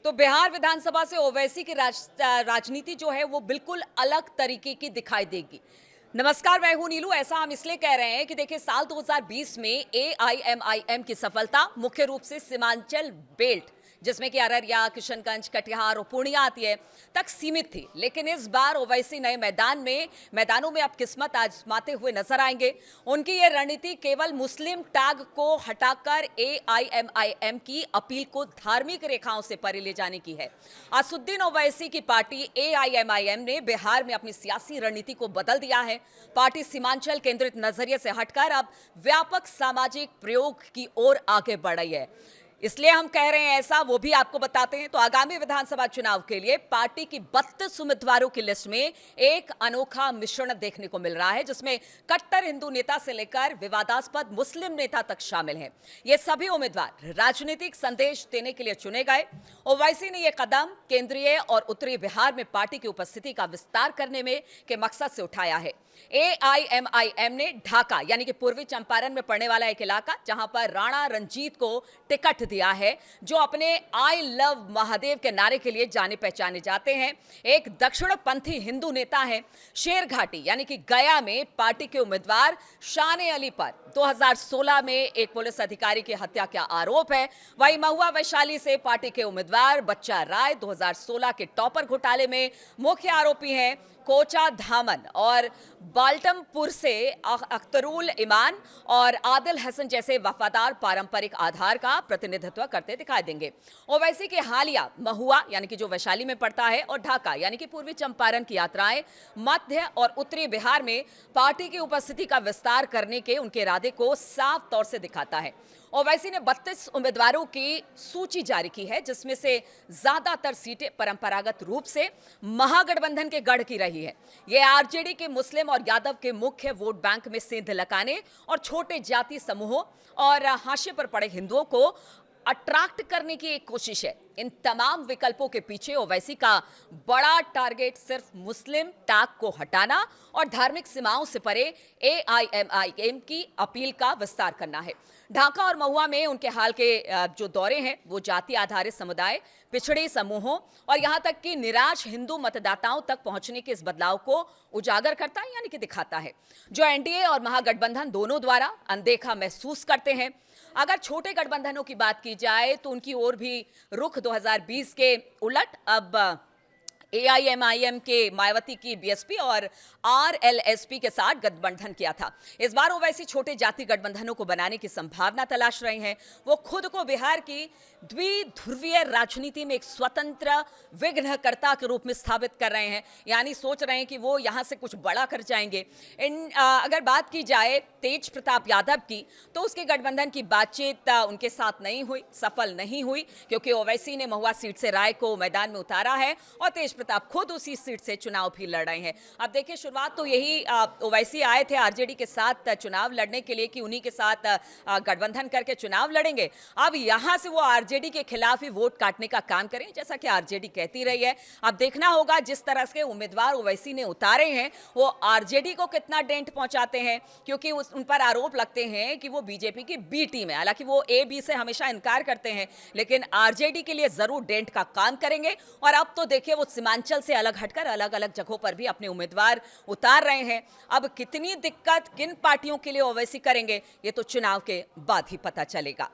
तो बिहार विधानसभा से ओवैसी की राजनीति जो है वो बिल्कुल अलग तरीके की दिखाई देगी। नमस्कार, मैं हूं नीलू। ऐसा हम इसलिए कह रहे हैं कि देखिए, साल 2020 में एआईएमआईएम की सफलता मुख्य रूप से सीमांचल बेल्ट, जिसमें कि अररिया, किशनगंज, कटिहार और पूर्णिया आती है, तक सीमित थी। लेकिन इस बार ओवैसी नए मैदानों में अब किस्मत आजमाते हुए नजर आएंगे। उनकी ये रणनीति केवल मुस्लिम टैग को हटाकर एआईएमआईएम की अपील को धार्मिक रेखाओं से परे ले जाने की है। असदुद्दीन ओवैसी की पार्टी एआईएमआईएम ने बिहार में अपनी सियासी रणनीति को बदल दिया है। पार्टी सीमांचल केंद्रित नजरिए से हटकर अब व्यापक सामाजिक प्रयोग की ओर आगे बढ़ रही है। इसलिए हम कह रहे हैं ऐसा, वो भी आपको बताते हैं। तो आगामी विधानसभा चुनाव के लिए पार्टी की 32 उम्मीदवारों की लिस्ट में एक अनोखा मिश्रण देखने को मिल रहा है, जिसमें कट्टर हिंदू नेता से लेकर विवादास्पद मुस्लिम नेता तक शामिल हैं। ये सभी उम्मीदवार राजनीतिक संदेश देने के लिए चुने गए। ओवैसी ने यह कदम केंद्रीय और उत्तरी बिहार में पार्टी की उपस्थिति का विस्तार करने में के मकसद से उठाया है। एआईएमआईएम ने ढाका यानी कि पूर्वी चंपारण में पड़ने वाला एक इलाका, जहां पर राणा रंजीत को टिकट दिया है, जो अपने आई लव महादेव के नारे के लिए जाने पहचाने जाते हैं। एक दक्षिणपंथी हिंदू नेता है। शेरघाटी यानी कि गया में पार्टी के उम्मीदवार शान अली पर 2016 में एक पुलिस अधिकारी की हत्या का आरोप है। वहीं महुआ वैशाली से पार्टी के उम्मीदवार बच्चा राय 2016 के टॉपर घोटाले में मुख्य आरोपी हैं। कोचा धामन और बाल्टमपुर से अख्तरुल ईमान और आदिल हसन जैसे वफादार पारंपरिक आधार का प्रतिनिधित्व करते दिखाई देंगे। ओवैसी के हालिया महुआ यानी कि जो वैशाली में पड़ता है और ढाका यानी कि पूर्वी चंपारण की यात्राएं मध्य और उत्तरी बिहार में पार्टी की उपस्थिति का विस्तार करने के उनके इरादे को साफ तौर से दिखाता है। ओवैसी ने 32 उम्मीदवारों की सूची जारी की है, जिसमें से ज्यादातर सीटें परंपरागत रूप से महागठबंधन के गढ़ की रही है। ये आरजेडी के मुस्लिम और यादव के मुख्य वोट बैंक में सेंध लगाने और छोटे जाति समूहों और हाशिए पर पड़े हिंदुओं को अट्रैक्ट करने की एक कोशिश है। इन तमाम विकल्पों के पीछे ओवैसी का बड़ा टारगेट सिर्फ मुस्लिम टैग को हटाना और धार्मिक सीमाओं से परे एआईएमआईएम की अपील का विस्तार करना है। ढाका और महुआ में उनके हाल के जो दौरे हैं वो जाति आधारित समुदाय, पिछड़े समूहों और यहां तक कि निराश हिंदू मतदाताओं तक पहुंचने के इस बदलाव को उजागर करता है, यानी कि दिखाता है, जो एनडीए और महागठबंधन दोनों द्वारा अनदेखा महसूस करते हैं। अगर छोटे गठबंधनों की बात की जाए तो उनकी ओर भी रुख 2020 के उलट अब एआईएमआईएम के मायावती की बीएसपी और आरएलएसपी के साथ गठबंधन किया था। इस बार ओवैसी छोटे जाति गठबंधनों को बनाने की संभावना तलाश रहे हैं। वो खुद को बिहार की द्विध्रुवीय राजनीति में एक स्वतंत्र विघ्नकर्ता के रूप में स्थापित कर रहे हैं, यानी सोच रहे हैं कि वो यहां से कुछ बड़ा कर जाएंगे। अगर बात की जाए तेज प्रताप यादव की, तो उसके गठबंधन की बातचीत उनके साथ नहीं हुई, सफल नहीं हुई, क्योंकि ओवैसी ने महुआ सीट से राय को मैदान में उतारा है और तेज प्रताप खुद उसी सीट से चुनाव भी लड़ रहे हैं। अब देखिए, शुरुआत तो यही ओवैसी आए थे आरजेडी के साथ चुनाव लड़ने के लिए कि उन्हीं के साथ गठबंधन करके चुनाव लड़ेंगे। अब यहां से वो आरजेडी के खिलाफ ही वोट काटने का काम करें, जैसा कि आरजेडी कहती रही है। अब देखना होगा जिस तरह से उम्मीदवार ओवैसी ने उतारे हैं वो आरजेडी को कितना डेंट पहुंचाते हैं, क्योंकि उन पर आरोप लगते हैं कि वो बीजेपी की बी टीम है। हालांकि वो ए बी से हमेशा इनकार करते हैं, लेकिन आरजेडी के लिए जरूर डेंट का काम करेंगे। और अब तो देखिए, वो सीमांचल से अलग हटकर अलग अलग जगहों पर भी अपने उम्मीदवार उतार रहे हैं। अब कितनी दिक्कत किन पार्टियों के लिए ओवैसी करेंगे, ये तो चुनाव के बाद ही पता चलेगा।